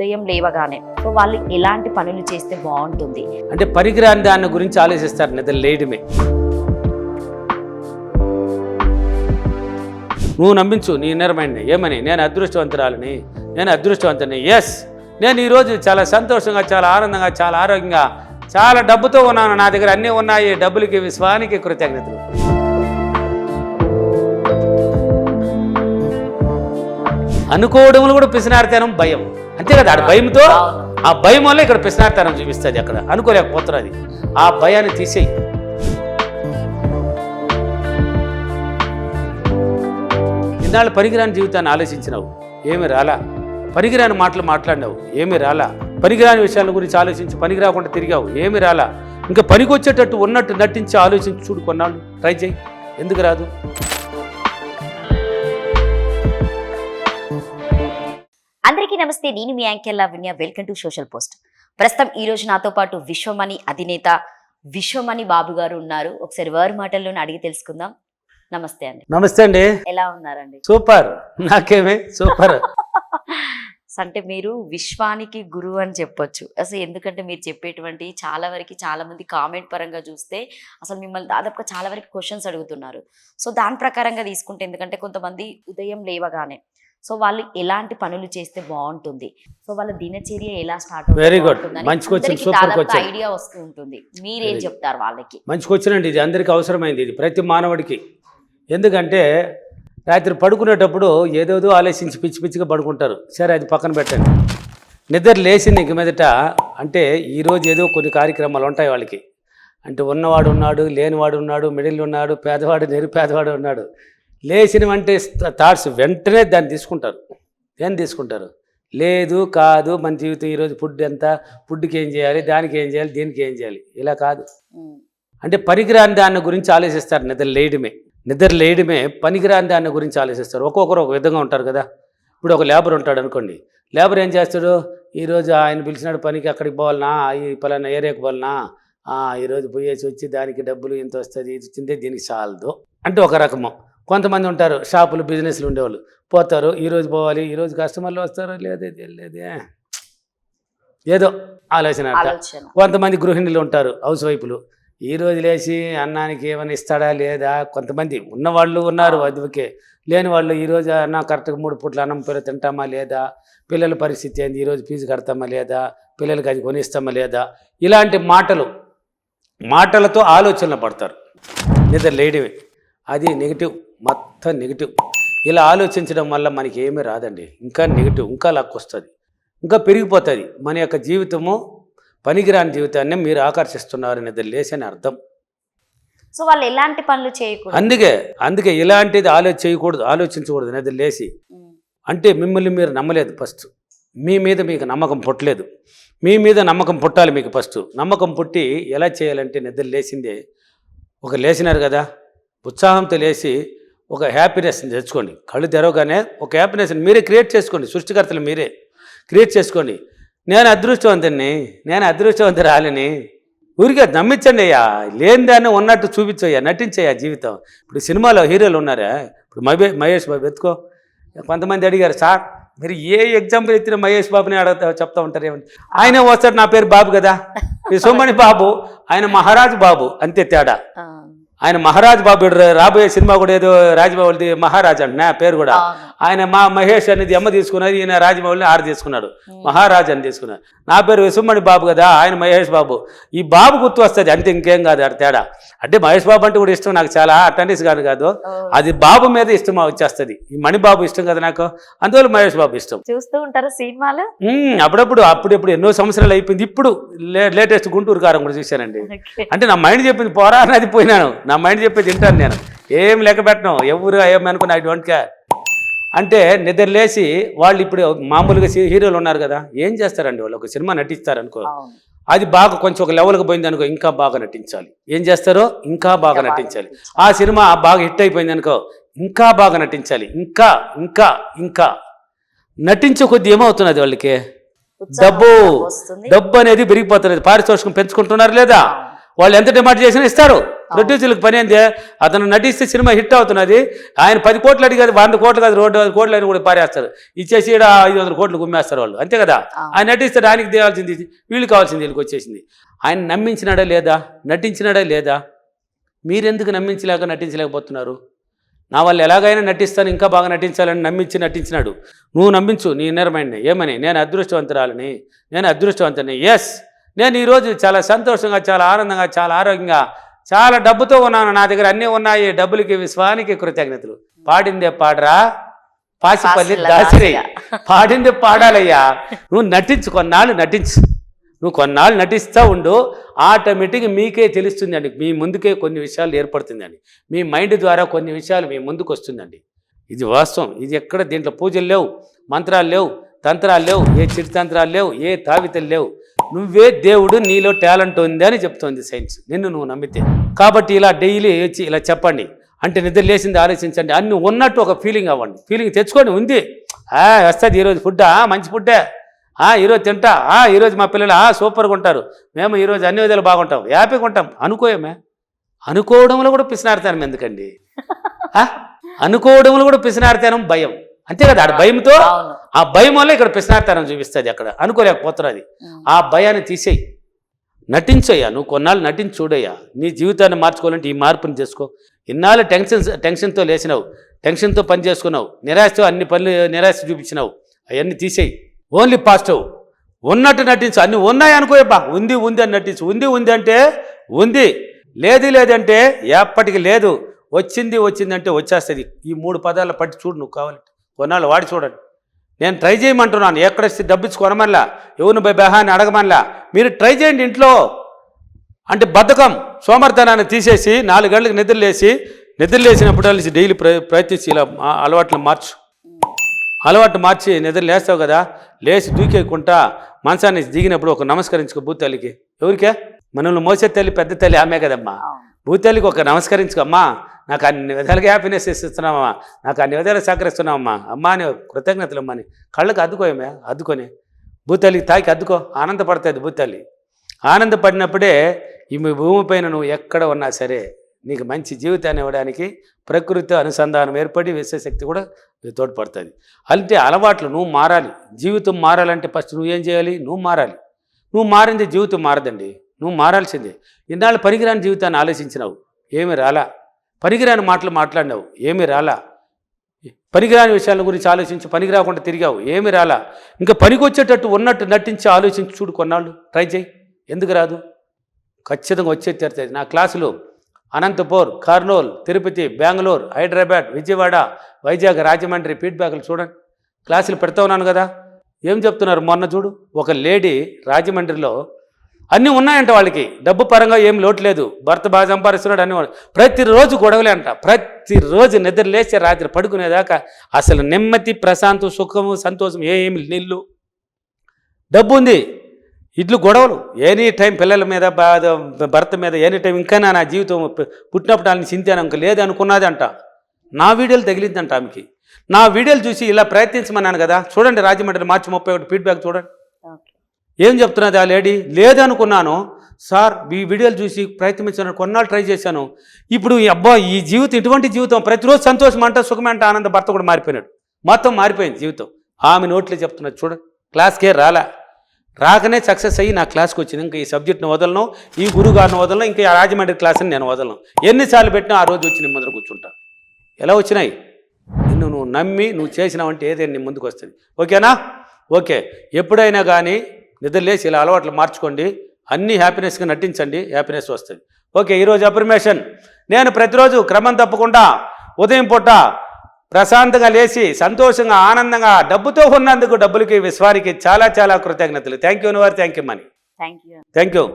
ఉదయం లేవగానే సో వాళ్ళు ఎలాంటి పనులు చేస్తే బాగుంటుంది? అంటే పరికరాన్ని దాని గురించి ఆలోచిస్తారు నిద్ర లేయడమే. నువ్వు నమ్మించు నీ నిర్మైండ్ని ఏమని, నేను అదృష్టవంతురాలని, నేను అదృష్టవంతుని, ఎస్ నేను ఈరోజు చాలా సంతోషంగా, చాలా ఆనందంగా, చాలా ఆరోగ్యంగా, చాలా డబ్బుతో ఉన్నాను, నా దగ్గర అన్నీ ఉన్నాయి, డబ్బులకి విశ్వానికి కృతజ్ఞతలు. అనుకోవడంలో కూడా పిసినారితనం, భయం, అంతే కదా. ఆడ భయంతో, ఆ భయం వల్ల ఇక్కడ పిసినారితనం చూపిస్తుంది. అక్కడ అనుకోలేకపోతారు, అది ఆ భయాన్ని తీసేయి. ఇన్నాళ్ళు పనికిరాని జీవితాన్ని ఆలోచించినావు, ఏమి రాలా. పనికిరాని మాటలు మాట్లాడినావు, ఏమి రాలా. పనికిరాని విషయాల గురించి ఆలోచించి పనికి రాకుండా తిరిగావు, ఏమి రాలా. ఇంకా పనికి వచ్చేటట్టు ఉన్నట్టు నటించి ఆలోచించి చూడు, కొన్నాళ్ళు ట్రై చేయి, ఎందుకు రాదు. అందరికీ నమస్తే, నేను మీ anchor Lavanya. Welcome to social post. ప్రస్తుతం ఈ రోజు నాతో పాటు విశ్వమణి అధినేత విశ్వమణి బాబు గారు ఉన్నారు. ఒకసారి వారి మాటల్లోనే అడిగి తెలుసుకుందాం. నమస్తే అండి. నమస్తే అండి. ఎలా ఉన్నారండి? సూపర్, నాకేమే సూపర్. అంటే మీరు విశ్వానికి గురువు అని చెప్పొచ్చు అసలు. ఎందుకంటే మీరు చెప్పేటువంటి చాలా మంది కామెంట్ పరంగా చూస్తే అసలు మిమ్మల్ని దాదాపుగా చాలా వరకు క్వశ్చన్స్ అడుగుతున్నారు. సో దాని ప్రకారంగా తీసుకుంటే, ఎందుకంటే కొంతమంది ఉదయం లేవగానే సో వాళ్ళు ఎలాంటి పనులు చేస్తే బాగుంటుంది, సో వాళ్ళ దినచర్య ఎలా స్టార్ట్ అవుతుంది, వెరీ గుడ్, మంచి క్వశ్చన్, సూపర్ క్వశ్చన్. ఐడియా వస్తూ ఉంటుంది. మీరేం చెప్తారు వాళ్ళకి? మంచి క్వశ్చన్ అండి, ఇది అందరికీ అవసరమైంది, ఇది ప్రతి మానవుడికి. ఎందుకంటే రాత్రి పడుకునేటప్పుడు ఏదేదో ఆలోచించి పిచ్చి పిచ్చిగా పడుకుంటారు. సరే, అది పక్కన పెట్టండి. నిద్ర లేచింది ఇంక మీదట అంటే ఈరోజు ఏదో కొన్ని కార్యక్రమాలు ఉంటాయి వాళ్ళకి. అంటే ఉన్నవాడు ఉన్నాడు, లేనివాడు ఉన్నాడు, మిడిల్ ఉన్నాడు, పేదవాడు, నిరుపేదవాడు ఉన్నాడు. లేచినవంటే థాట్స్ వెంటనే దాన్ని తీసుకుంటారు. ఏం తీసుకుంటారు? లేదు కాదు, మన జీవితం ఈరోజు ఫుడ్ ఎంత, ఫుడ్కి ఏం చేయాలి, దానికి ఏం చేయాలి, దీనికి ఏం చేయాలి, ఇలా కాదు. అంటే పనికిరాని దాని గురించి ఆలోచిస్తారు. నిద్ర లేయడమే పనికిరాని దాని గురించి ఆలోచిస్తారు. ఒక్కొక్కరు ఒక విధంగా ఉంటారు కదా. ఇప్పుడు ఒక లేబర్ ఉంటాడు అనుకోండి. లేబర్ ఏం చేస్తాడు? ఈరోజు ఆయన పిలిచినాడు పనికి, అక్కడికి పోవాలనా, ఈ పలానా ఏరియాకి పోవాలనా, ఈరోజు పోయేసి వచ్చి దానికి డబ్బులు ఇంత వస్తుంది, ఇది వచ్చిందే, దీనికి చాలదు అంటే ఒక రకము. కొంతమంది ఉంటారు షాపులు, బిజినెస్లు ఉండేవాళ్ళు, పోతారు, ఈరోజు పోవాలి, ఈరోజు కస్టమర్లు వస్తారో లేదే ఏదో ఆలోచన. కొంతమంది గృహిణులు ఉంటారు, హౌస్ వైపులు, ఈరోజు లేచి అన్నానికి ఏమైనా ఇస్తాడా లేదా. కొంతమంది ఉన్నవాళ్ళు ఉన్నారు, అదికే. లేని వాళ్ళు ఈరోజు అన్న కరెక్ట్గా 3 పూట్ల అన్నం పేరు తింటామా లేదా, పిల్లల పరిస్థితి ఏంది, ఈరోజు ఫీజు కడతామా లేదా, పిల్లలకి అది కొనిస్తామా లేదా, ఇలాంటి మాటలతో ఆలోచనలు పడతారు. నిద్ర లేయడమే అది నెగిటివ్, మొత్తం నెగిటివ్. ఇలా ఆలోచించడం వల్ల మనకి ఏమీ రాదండి, ఇంకా నెగిటివ్, ఇంకా లక్కొస్తుంది, ఇంకా పెరిగిపోతుంది. మన యొక్క జీవితము పనికిరాని జీవితాన్ని మీరు ఆకర్షిస్తున్నారు నిద్ర లేచి అని అర్థం. సో వాళ్ళు ఎలాంటి పనులు చేయకూడదు. అందుకే ఇలాంటిది ఆలోచించకూడదు నిద్ర లేచి. అంటే మిమ్మల్ని మీరు నమ్మలేదు ఫస్ట్, మీ మీద మీకు నమ్మకం పుట్టలేదు. మీ మీద నమ్మకం పుట్టాలి మీకు ఫస్ట్. నమ్మకం పుట్టి ఎలా చేయాలంటే, నిద్ర లేచిందే ఒక లేచినారు కదా, ఉత్సాహంతో లేచి ఒక హ్యాపీనెస్ని తెచ్చుకోండి. కళ్ళు తెరవగానే ఒక హ్యాపీనెస్ని మీరే క్రియేట్ చేసుకోండి. సృష్టికర్తలు మీరే క్రియేట్ చేసుకోండి. నేను అదృష్టవంతుని, నేను అదృష్టవంతురాలిని, ఊరికే నమ్మించండి అయ్యా. లేని దాన్ని ఉన్నట్టు చూపించయ్యా, నటించయ్యా జీవితం. ఇప్పుడు సినిమాలో హీరోలు ఉన్నారా, ఇప్పుడు మహేష్ బాబు ఎత్తుకో. కొంతమంది అడిగారు, సార్ మీరు ఏ ఎగ్జాంపుల్ ఎత్తిన మహేష్ బాబుని చెప్తా ఉంటారు ఏమంటే, ఆయన వస్తాడు, నా పేరు బాబు కదా, సోమని బాబు, ఆయన మహారాజు బాబు, అంతే తేడా. ఆయన మహారాజ్ బాబు, రాబోయే సినిమా కూడా ఏదో రాజమౌళిది మహారాజ్ అంటే నా పేరు కూడా. ఆయన మహేష్ అనేది ఎమ్మ తీసుకున్నది, ఈయన రాజమౌళిని ఆరు తీసుకున్నాడు, మహారాజ్ అని తీసుకున్నాడు. నా పేరు విసుమ్మణి బాబు కదా, ఆయన మహేష్ బాబు. ఈ బాబు గుర్తు వస్తుంది అంతే, ఇంకేం కాదు అది తేడా. అంటే మహేష్ బాబు అంటే కూడా ఇష్టం నాకు చాలా, అటెండెన్స్ కాదు, అది బాబు మీద ఇష్టం వచ్చేస్తుంది. ఈ మణిబాబు ఇష్టం కదా నాకు, అందువల్ల మహేష్ బాబు ఇష్టం. చూస్తూ ఉంటారు సినిమాలు అప్పుడప్పుడు ఎన్నో సంవత్సరాలు అయిపోయింది. ఇప్పుడు లేటెస్ట్ గుంటూరు కారం కూడా చూశానండి. అంటే నా మైండ్ చెప్పింది పోరా అనేది పోయినాను, నా మైండ్ చెప్పేది తింటాను నేను, ఏం లెక్క పెట్టను, ఎవరు ఏమనుకున్నా ఐ డోంట్ కేర్. అంటే నిద్ర లేచి వాళ్ళు ఇప్పుడు మామూలుగా హీరోలు ఉన్నారు కదా, ఏం చేస్తారండి వాళ్ళు, ఒక సినిమా నటిస్తారనుకో, అది బాగా కొంచెం ఒక లెవెల్కి పోయింది అనుకో, ఇంకా బాగా నటించాలి. ఏం చేస్తారో ఇంకా బాగా నటించాలి. ఆ సినిమా బాగా హిట్ అయిపోయింది అనుకో, ఇంకా బాగా నటించాలి. ఇంకా ఇంకా ఇంకా నటించే కొద్ది ఏమవుతున్నది వాళ్ళకి, డబ్బు అనేది పెరిగిపోతున్నది. పారితోషికం పెంచుకుంటున్నారు లేదా, వాళ్ళు ఎంత డిమాండ్ చేసినా ఇస్తారు. ప్రొడ్యూసర్లకు పని ఏంది, అతను నటిస్తే సినిమా హిట్ అవుతున్నది, ఆయన 10 కోట్లు అడిగేది 100 కోట్లు కాదు 200 కోట్లు అని కూడా పారేస్తారు, ఇచ్చేసి 500 కోట్లు గుమ్మేస్తారు వాళ్ళు, అంతే కదా. ఆయన నటిస్తే ఆయనకి తేవాల్సింది వీళ్ళు కావాల్సింది వీళ్ళకి వచ్చేసింది. ఆయన నమ్మించినాడా లేదా, నటించినాడా లేదా? మీరెందుకు నమ్మించలేక నటించలేకపోతున్నారు? నా వాళ్ళు ఎలాగైనా నటిస్తాను, ఇంకా బాగా నటించాలని నటించినాడు. నువ్వు నమ్మించు నీ నిర్మైండ్ ఏమని, నేను అదృష్టవంతురాలని, నేను అదృష్టవంతుని. ఎస్, నేను ఈరోజు చాలా సంతోషంగా, చాలా ఆనందంగా, చాలా ఆరోగ్యంగా, చాలా డబ్బుతో ఉన్నాను, నా దగ్గర అన్నీ ఉన్నాయి, డబ్బులకి విశ్వానికి కృతజ్ఞతలు. పాడిందే పాడరా పాసిపల్లి దాసిరయ్య, పాడిందే పాడాలయ్యా. నువ్వు నటించు, కొన్నాళ్ళు నటించు, నువ్వు కొన్నాళ్ళు నటిస్తూ ఉండు, ఆటోమేటిక్గా మీకే తెలుస్తుందండి, మీ ముందుకే కొన్ని విషయాలు ఏర్పడుతుందండి, మీ మైండ్ ద్వారా కొన్ని విషయాలు మీ ముందుకు వస్తుందండి. ఇది వాస్తవం. ఇది ఎక్కడ దీంట్లో పూజలు లేవు, మంత్రాలు లేవు, తంత్రాలు లేవు, ఏ చిరుతంత్రాలు లేవు, ఏ తావితలు లేవు. నువ్వే దేవుడు, నీలో టాలెంట్ ఉంది అని చెప్తోంది సైన్స్, నిన్ను నువ్వు నమ్మితే. కాబట్టి ఇలా డైలీ వచ్చి ఇలా చెప్పండి, అంటే నిద్ర లేచింది ఆలోచించండి, అన్ని ఉన్నట్టు ఒక ఫీలింగ్ అవ్వండి, ఫీలింగ్ తెచ్చుకోండి. ఉంది వస్తుంది ఈరోజు ఫుడ్డా, మంచి ఫుడ్డే, ఈరోజు తింటా, ఈరోజు మా పిల్లలు సూపర్గా ఉంటారు, మేము ఈరోజు అన్ని విధాలు బాగుంటాం, హ్యాపీగా ఉంటాం. అనుకోయమే, అనుకోవడంలో కూడా పిసినారుతానం ఎందుకండి? అనుకోవడంలో కూడా పిసినారుతానం భయం, అంతే కదా. ఆడ భయంతో, ఆ భయం వల్ల ఇక్కడ పిసినారుతానం చూపిస్తుంది, అక్కడ అనుకోలేకపోతున్నది. ఆ భయాన్ని తీసేయి, నటించయ్యా, నువ్వు కొన్నాళ్ళు నటించి చూడయ్యా. నీ జీవితాన్ని మార్చుకోవాలంటే ఈ మార్పుని చేసుకో. ఇన్నాళ్ళు టెన్షన్తో లేచినావు, టెన్షన్తో పని చేసుకున్నావు, నిరాశతో అన్ని పనులు నిరాశ చూపించినావు, అవన్నీ తీసేయి. ఓన్లీ పాజిటివ్, ఉన్నట్టు నటించు. అన్నీ ఉన్నాయి అనుకోయబ్బా, ఉంది ఉంది అని నటించు. ఉంది ఉంది అంటే ఉంది, లేదు లేదంటే ఎప్పటికీ లేదు, వచ్చింది వచ్చిందంటే వచ్చేస్తుంది. ఈ 3 పదాలు పట్టి చూడు, నువ్వు కావాలంటే కొన్నాళ్ళు వాడి చూడండి. నేను ట్రై చేయమంటున్నాను, ఎక్కడ డబ్బిచ్చి కొనమల్లా, ఎవరిని బెహాన్ని అడగమల్లా, మీరు ట్రై చేయండి ఇంట్లో. అంటే బద్ధకం, సోమర్థనాన్ని తీసేసి 4 గంటలకు నిద్రలేసినప్పుడు డైలీ ప్రయత్నించి ఇలా అలవాటు మార్చి నిద్ర లేస్తావు కదా, లేచి దూకేయకుండా మనసాన్ని దిగినప్పుడు ఒక నమస్కరించుకో భూతల్లికి. ఎవరికే? మనల్ని మోసే తల్లి, పెద్ద తల్లి ఆమె కదమ్మా. భూతల్లికి ఒక నమస్కరించుకోమ్మా, నాకు అన్ని విధాలుగా హ్యాపీనెస్ ఇస్తున్నామమ్మా, నాకు అన్ని విధాలుగా సహకరిస్తున్నామమ్మా, అమ్మా అని కృతజ్ఞతలు అమ్మని కళ్ళకు అద్దుకోయమే, అద్దుకొని భూతల్లికి తాకి అద్దుకో, ఆనందపడుతుంది భూతల్లి. ఆనందపడినప్పుడే ఈ భూమిపైన నువ్వు ఎక్కడ ఉన్నా సరే నీకు మంచి జీవితాన్ని ఇవ్వడానికి ప్రకృతి అనుసంధానం ఏర్పడి విశ్వశక్తి కూడా తోడ్పడుతుంది. అంటే అలవాట్లు నువ్వు మారాలి. జీవితం మారాలంటే ఫస్ట్ నువ్వేం చేయాలి? నువ్వు మారాలి. నువ్వు మారింది జీవితం మారదండి, నువ్వు మారాల్సిందే. ఇన్నాళ్ళు పనికిరాని జీవితాన్ని ఆలోచించినావు, ఏమీ రాలా. పనికిరాని మాటలు మాట్లాడినావు, ఏమీ రాలా. పనికిరాని విషయాల గురించి ఆలోచించి పనికి రాకుండా తిరిగావు, ఏమీ రాలా. ఇంకా పనికి వచ్చేటట్టు ఉన్నట్టు నటించి ఆలోచించి చూడు, కొన్నాళ్ళు ట్రై చేయి, ఎందుకు రాదు? ఖచ్చితంగా వచ్చే తీరుతుంది. నా క్లాసులు అనంతపూర్, కర్నూలు, తిరుపతి, బెంగళూరు, హైదరాబాద్, విజయవాడ, వైజాగ్, రాజమండ్రి ఫీడ్బ్యాక్లు చూడండి. క్లాసులు పెడతా ఉన్నాను కదా. ఏం చెప్తున్నారు? మొన్న చూడు, ఒక లేడీ రాజమండ్రిలో అన్నీ ఉన్నాయంట, వాళ్ళకి డబ్బు పరంగా ఏం లోటు లేదు, భర్త బాగా సంపాదిస్తున్నాడు, అన్ని ప్రతిరోజు గొడవలే అంట. ప్రతిరోజు నిద్ర లేచే రాత్రి పడుకునేదాకా అసలు నెమ్మది, ప్రశాంతం, సుఖము, సంతోషం ఏమి నీళ్ళు. డబ్బు ఉంది, ఇట్లు గొడవలు ఎనీ టైం, పిల్లల మీద భర్త మీద ఎనీ టైం. ఇంకా నా జీవితం పుట్టినప్పుడు వాళ్ళని చింతాను ఇంక లేదు అనుకున్నది అంట. నా వీడియోలు తగిలిందంట ఆమెకి. నా వీడియోలు చూసి ఇలా ప్రయత్నించమన్నాను కదా, చూడండి రాజమండ్రి మార్చి 31 ఫీడ్బ్యాక్ చూడండి. ఏం చెప్తున్నది ఆ లేడీ? లేదనుకున్నాను సార్, ఈ వీడియోలు చూసి ప్రయత్నించాను, కొన్నాళ్ళు ట్రై చేశాను, ఇప్పుడు అబ్బా ఈ జీవితం ఇటువంటి జీవితం, ప్రతిరోజు సంతోషం అంట, సుఖమంట, ఆనంద. భర్త కూడా మారిపోయినాడు, మొత్తం మారిపోయింది జీవితం. ఆమె నోట్లే చెప్తున్నది చూడండి. క్లాస్కే రాకనే సక్సెస్ అయ్యి నా క్లాస్కి వచ్చింది. ఇంకా ఈ సబ్జెక్ట్ని వదలను, ఈ గురువు గారిని వదలను, ఇంకా ఆ రాజమండ్రి క్లాస్ని నేను వదలను. ఎన్నిసార్లు పెట్టినా ఆ రోజు వచ్చి నీ ముందర కూర్చుంటా. ఎలా వచ్చినాయి? నిన్ను నువ్వు నమ్మి నువ్వు చేసినావంటే ఏదైనా నీ ముందుకు వస్తుంది. ఓకేనా? ఓకే. ఎప్పుడైనా కానీ నిద్రలేసి ఇలా అలవాట్లు మార్చుకోండి, అన్నీ హ్యాపీనెస్గా నటించండి, హ్యాపీనెస్ వస్తుంది. ఓకే. ఈరోజు అఫర్మేషన్, నేను ప్రతిరోజు క్రమం తప్పకుండా ఉదయం పూట ప్రశాంతంగా లేచి సంతోషంగా ఆనందంగా డబ్బుతో ఉన్నందుకు డబ్బులకి విశ్వానికి చాలా చాలా కృతజ్ఞతలు. థ్యాంక్ యూ అనివారు, thank you Mani, thank you.